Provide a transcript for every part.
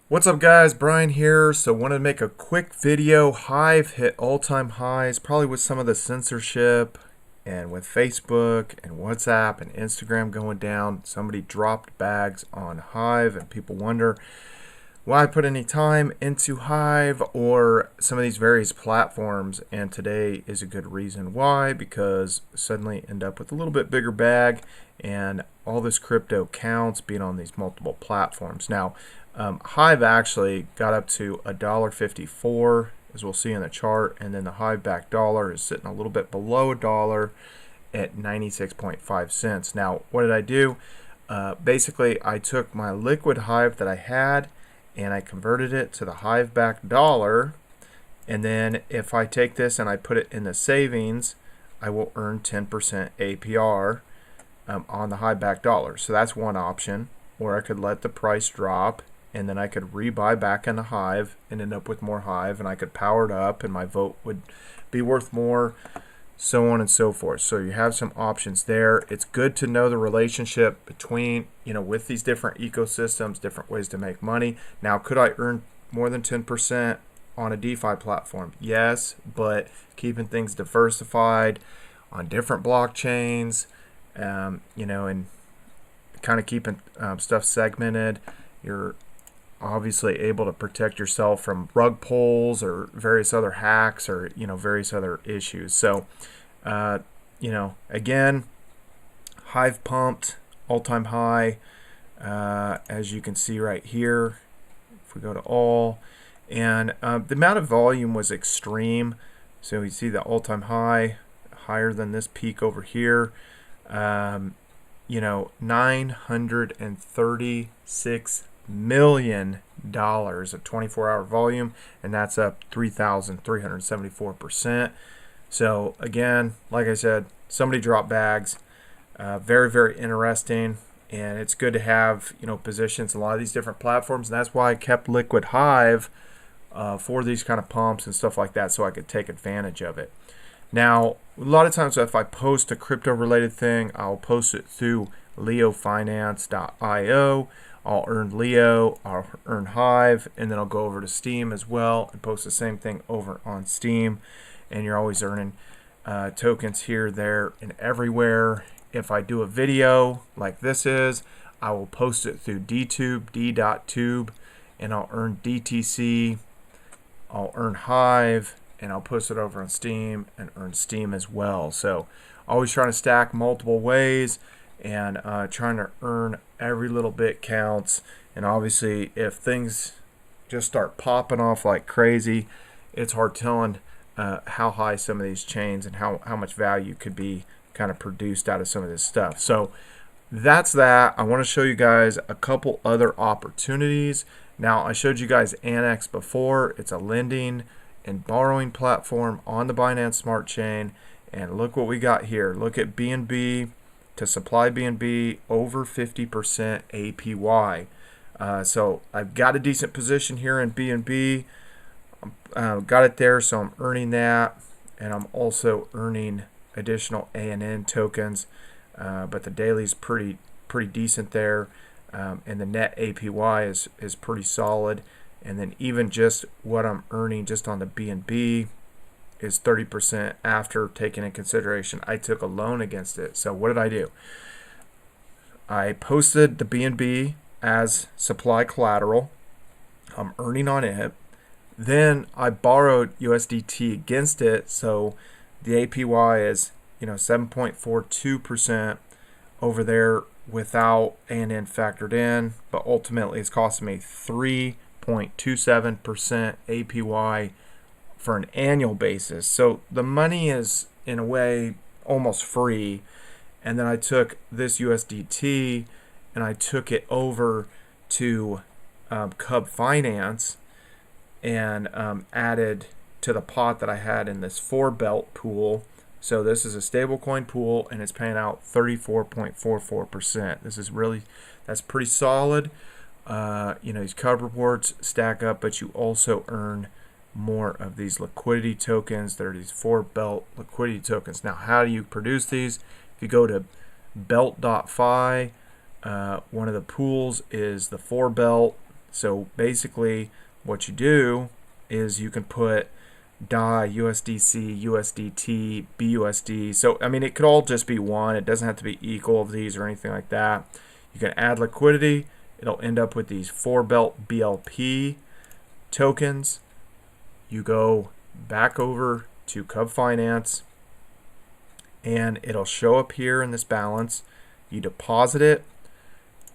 What's up guys, Brian here. So wanted to make a quick video. Hive hit all-time highs, probably with some of the censorship and with Facebook and WhatsApp and Instagram going down. Somebody dropped bags on Hive and people wonder why I put any time into Hive or some of these various platforms, and today is a good reason why, because suddenly end up with a little bit bigger bag and all this crypto counts being on these multiple platforms. Now Hive actually got up to $1.54, as we'll see in the chart, and then the Hive back dollar is sitting a little bit below a dollar at 96.5 cents. Now what did I do? Basically I took my liquid Hive that I had and I converted it to the Hive back dollar, and then if I take this and I put it in the savings, I will earn 10% APR on the Hive back dollar. So that's one option. Or I could let the price drop and then I could rebuy back into Hive and end up with more Hive, and I could power it up and my vote would be worth more, so on and so forth. So you have some options there. It's good to know the relationship between, with these different ecosystems, different ways to make money. Now, could I earn more than 10% on a DeFi platform? Yes, but keeping things diversified on different blockchains, and kind of keeping stuff segmented, you're obviously able to protect yourself from rug pulls or various other hacks or various other issues. So again, Hive pumped all-time high, as you can see right here. If we go to all, and the amount of volume was extreme, so you see the all-time high higher than this peak over here. 936 million dollars of 24-hour volume, and that's up 3,374%. So again, like I said, somebody dropped bags. Very, very interesting, and it's good to have positions in a lot of these different platforms, and that's why I kept liquid Hive for these kind of pumps and stuff like that, so I could take advantage of it. Now, a lot of times if I post a crypto related thing, I'll post it through leofinance.io. I'll earn Leo, I'll earn Hive, and then I'll go over to Steam as well and post the same thing over on Steam. And you're always earning tokens here, there, and everywhere. If I do a video like this is, I will post it through DTube, d.tube, and I'll earn DTC, I'll earn Hive, and I'll post it over on Steam and earn Steam as well. So always trying to stack multiple ways and trying to earn every little bit counts. And obviously if things just start popping off like crazy, it's hard telling how high some of these chains and how much value could be kind of produced out of some of this stuff. So that's that. I want to show you guys a couple other opportunities. Now, I showed you guys Annex before. It's a lending and borrowing platform on the Binance Smart Chain, and look what we got here. Look at BNB to supply BNB over 50% APY. So I've got a decent position here in BNB. Got it there, so I'm earning that, and I'm also earning additional ANN tokens, but the daily's pretty decent there, and the net APY is pretty solid. And then even just what I'm earning just on the BNB is 30% after taking in consideration I took a loan against it. So what did I do? I posted the BNB as supply collateral. I'm earning on it. Then I borrowed USDT against it, so the APY is 7.42% over there without ANN factored in, but ultimately it's costing me 3.27% APY for an annual basis. So the money is in a way almost free. And then I took this USDT and I took it over to Cub Finance and added to the pot that I had in this 4-belt pool. So this is a stablecoin pool and it's paying out 34.44%. That's pretty solid. These Cub rewards stack up, but you also earn more of these liquidity tokens. There are these 4-belt liquidity tokens. Now, how do you produce these? If you go to belt.fi, one of the pools is the 4-belt. So basically what you do is you can put DAI, USDC, USDT, BUSD. So, I mean, it could all just be one. It doesn't have to be equal of these or anything like that. You can add liquidity. It'll end up with these 4-belt BLP tokens. You go back over to Cub Finance, and it'll show up here in this balance. You deposit it,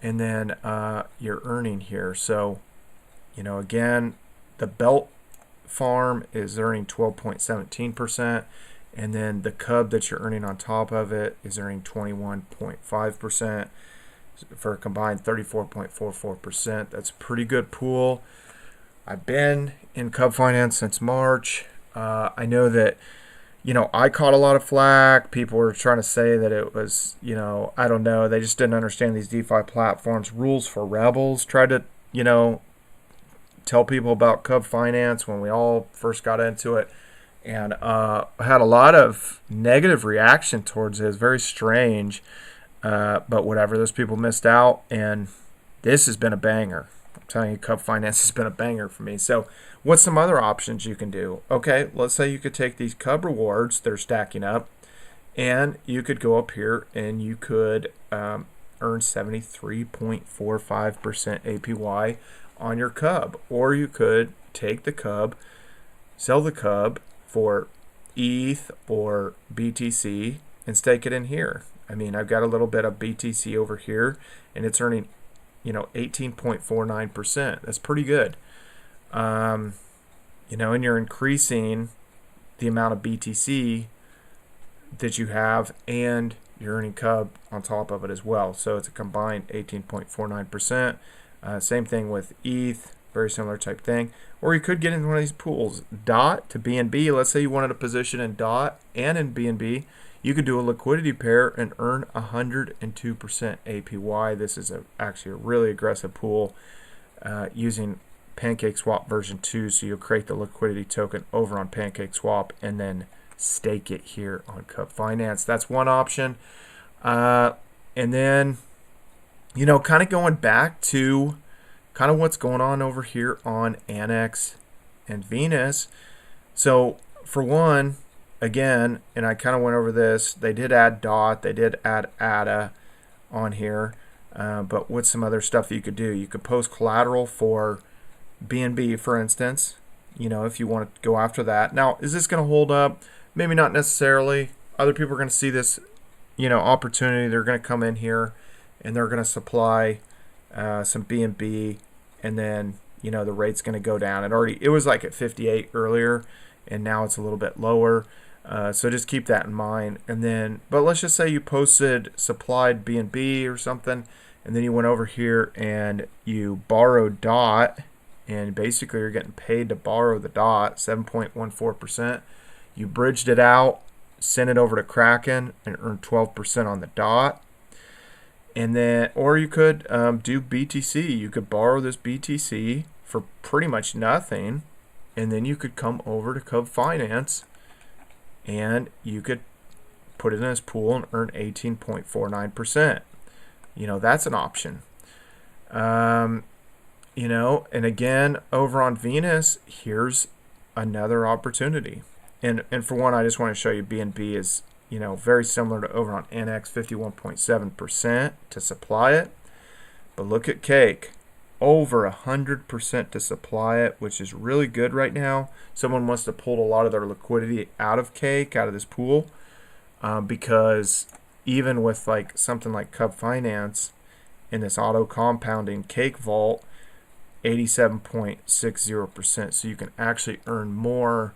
and then you're earning here. So, you know, again, the belt farm is earning 12.17%, and then the Cub that you're earning on top of it is earning 21.5% for a combined 34.44%. That's a pretty good pool. I've been in Cub Finance since March. I know that, you know, I caught a lot of flack. People were trying to say that it was, you know, I don't know. They just didn't understand these DeFi platforms. Rules for rebels. Tried to, you know, tell people about Cub Finance when we all first got into it. And I had a lot of negative reaction towards it. It's very strange. But whatever. Those people missed out. And this has been a banger. I'm telling you, Cub Finance has been a banger for me. So what's some other options you can do? Okay, let's say you could take these Cub rewards, they're stacking up, and you could go up here and you could earn 73.45% APY on your Cub. Or you could take the Cub, sell the Cub for ETH or BTC and stake it in here. I mean, I've got a little bit of BTC over here, and it's earning, you know, 18.49%. That's pretty good. You know, and you're increasing the amount of BTC that you have, and you're earning Cub on top of it as well. So it's a combined 18.49%. Same thing with ETH, very similar type thing. Or you could get into one of these pools, DOT to BNB. Let's say you wanted a position in DOT and in BNB. You could do a liquidity pair and earn 102% APY. This is actually a really aggressive pool using PancakeSwap version 2. So you'll create the liquidity token over on PancakeSwap and then stake it here on Cub Finance. That's one option. And then, you know, kind of going back to kind of what's going on over here on Annex and Venus. So for one, again, and I kind of went over this, they did add DOT, they did add ADA on here, but what's some other stuff that you could do? You could post collateral for BNB, for instance, you know, if you want to go after that. Now, is this going to hold up? Maybe not necessarily. Other people are going to see this, you know, opportunity. They're going to come in here and they're going to supply some BNB, and then, you know, the rate's going to go down. It was like at 58 earlier, and now it's a little bit lower. So just keep that in mind. And then, but let's just say you posted supplied BNB or something, and then you went over here and you borrowed DOT, and basically you're getting paid to borrow the DOT, 7.14%. You bridged it out, sent it over to Kraken, and earned 12% on the DOT. And then, or you could do BTC. You could borrow this BTC for pretty much nothing, and then you could come over to Cub Finance and you could put it in this pool and earn 18.49%. You know, that's an option. You know, and again, over on Venus, here's another opportunity. And for one, I just want to show you BNB is, you know, very similar to over on NX, 51.7% to supply it. But look at Cake, over 100% to supply it, which is really good right now. Someone wants to pull a lot of their liquidity out of Cake, out of this pool, because even with like something like Cub Finance in this auto compounding Cake vault, 87.60%. So you can actually earn more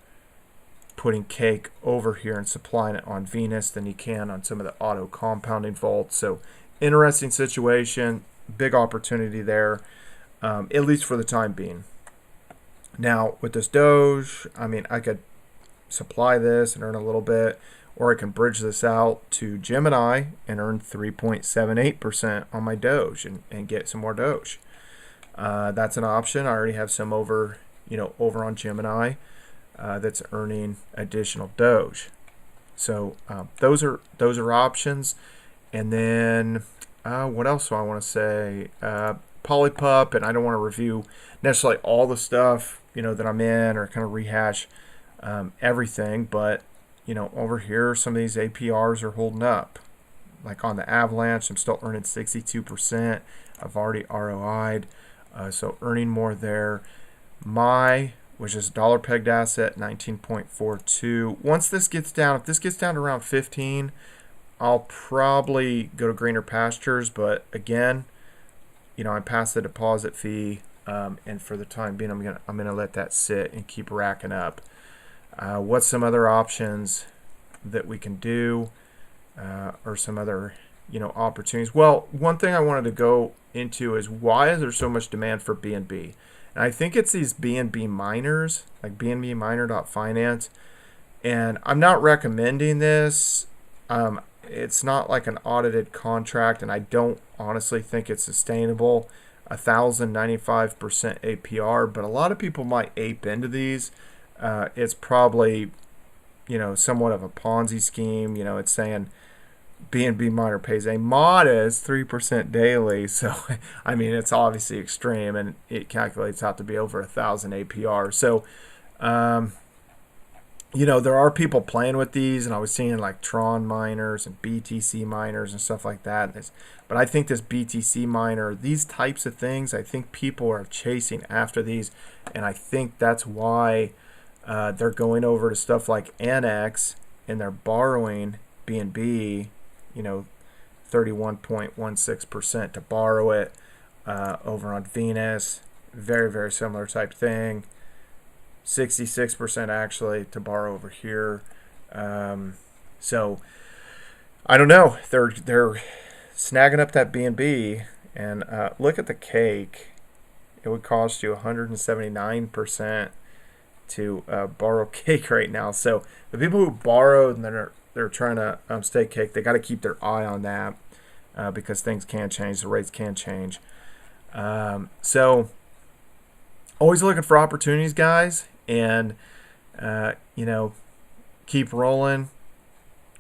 putting Cake over here and supplying it on Venus than you can on some of the auto compounding vaults. So interesting situation, big opportunity there, at least for the time being. Now with this Doge, I mean, I could supply this and earn a little bit, or I can bridge this out to Gemini and earn 3.78% on my Doge and get some more Doge. That's an option. I already have some over, you know, over on Gemini. That's earning additional Doge. So those are options. And then what else do I want to say? Polypup, and I don't want to review necessarily all the stuff, that I'm in, or kind of rehash everything. But, over here, some of these APRs are holding up. Like on the Avalanche, I'm still earning 62%. I've already ROI'd, so earning more there. Which is dollar pegged asset, 19.42. Once this gets down, if this gets down to around 15, I'll probably go to greener pastures. But again, I'm past the deposit fee, and for the time being, I'm gonna let that sit and keep racking up. What's some other options that we can do, or some other opportunities? Well, one thing I wanted to go into is, why is there so much demand for BNB? And I think it's these BNB miners, like bnbminer.finance. And I'm not recommending this. It's not like an audited contract, and I don't honestly think it's sustainable. 1,095% APR, but a lot of people might ape into these. It's probably, somewhat of a Ponzi scheme. It's saying BNB miner pays a modest 3% daily. So, it's obviously extreme, and it calculates out to be over 1,000 APR. So, there are people playing with these, and I was seeing like Tron miners and BTC miners and stuff like that. But I think this BTC miner, these types of things, I think people are chasing after these, and I think that's why they're going over to stuff like NX, and they're borrowing BNB, 31.16% to borrow it. Over on Venus, very, very similar type thing. 66% actually to borrow over here. So I don't know. They're snagging up that BNB, and look at the cake. It would cost you 179% to borrow cake right now. So the people who borrowed and they're trying to stake cake, they got to keep their eye on that, because things can change, the rates can change. So always looking for opportunities, guys, and keep rolling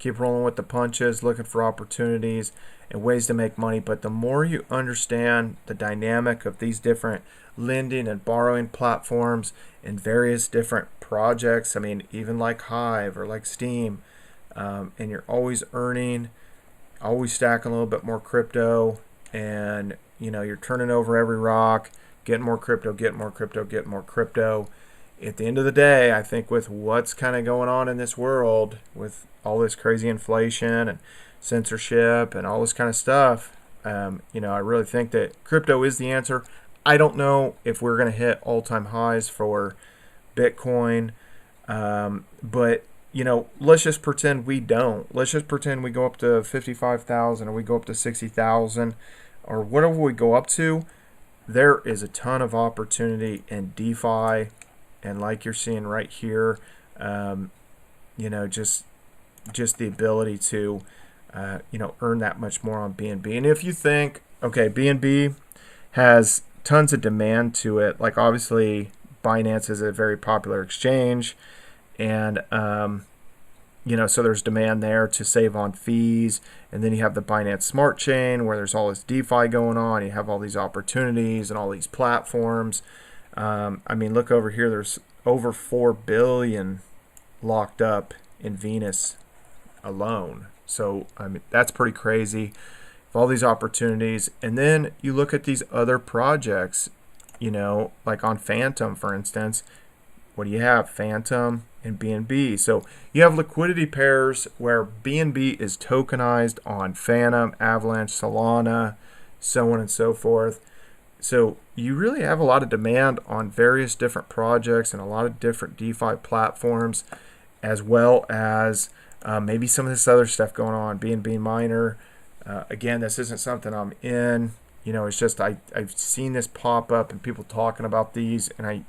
with the punches, looking for opportunities and ways to make money. But the more you understand the dynamic of these different lending and borrowing platforms and various different projects, even like Hive or like Steam, and you're always earning, always stacking a little bit more crypto, and you're turning over every rock, getting more crypto. At the end of the day, I think with what's kind of going on in this world, with all this crazy inflation and censorship and all this kind of stuff, I really think that crypto is the answer. I don't know if we're going to hit all-time highs for Bitcoin, but let's just pretend we don't. Let's just pretend we go up to 55,000, or we go up to 60,000, or whatever we go up to. There is a ton of opportunity in DeFi, and like you're seeing right here, just the ability to earn that much more on BNB. And if you think, okay, BNB has tons of demand to it, like obviously Binance is a very popular exchange, and so there's demand there to save on fees. And then you have the Binance Smart Chain, where there's all this DeFi going on. You have all these opportunities and all these platforms. Look over here. There's over 4 billion locked up in Venus alone. So that's pretty crazy. All these opportunities, and then you look at these other projects, like on Phantom, for instance. What do you have? Phantom and BNB. So you have liquidity pairs where BNB is tokenized on Phantom, Avalanche, Solana, so on and so forth. So you really have a lot of demand on various different projects and a lot of different DeFi platforms, as well as maybe some of this other stuff going on. BNB Miner. Again, this isn't something I'm in. It's just I've seen this pop up and people talking about these, and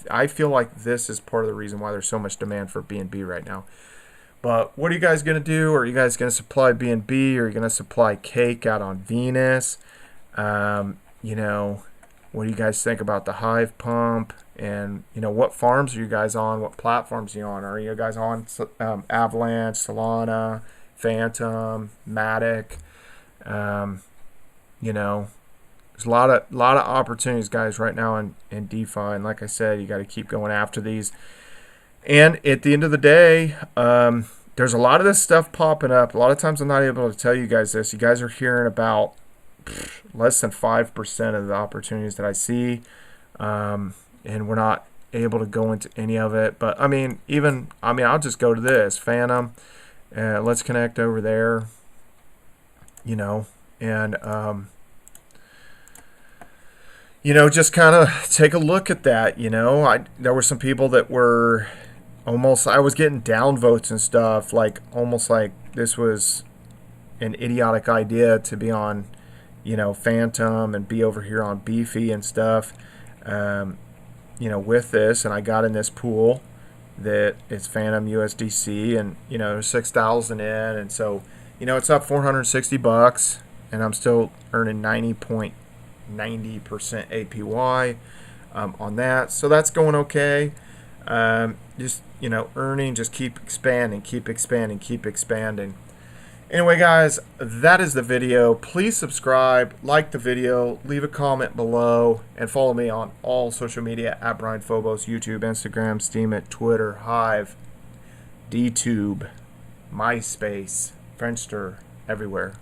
I feel like this is part of the reason why there's so much demand for BNB right now. But what are you guys going to do? Are you guys going to supply BNB? Or are you going to supply cake out on Venus? What do you guys think about the Hive pump? And, what farms are you guys on? What platforms are you on? Are you guys on Avalanche, Solana, Phantom, Matic? There's a lot of opportunities, guys, right now in DeFi, and like I said, you got to keep going after these. And at the end of the day, there's a lot of this stuff popping up. A lot of times I'm not able to tell you guys this. You guys are hearing about less than 5% of the opportunities that I see, and we're not able to go into any of it. But I mean, I'll just go to this Phantom. Let's connect over there, and just kind of take a look at that. There were some people that were I was getting downvotes and stuff, like almost like this was an idiotic idea to be on, Phantom and be over here on Beefy and stuff, with this. And I got in this pool that is Phantom USDC, and, there's 6,000 in. And so, it's up $460, and I'm still earning 90.90% APY on that. So that's going okay. Just, earning, just keep expanding. Anyway, guys, that is the video. Please subscribe, like the video, leave a comment below, and follow me on all social media at Brian Phobos, YouTube, Instagram, Steemit, Twitter, Hive, DTube, MySpace, Friendster, everywhere.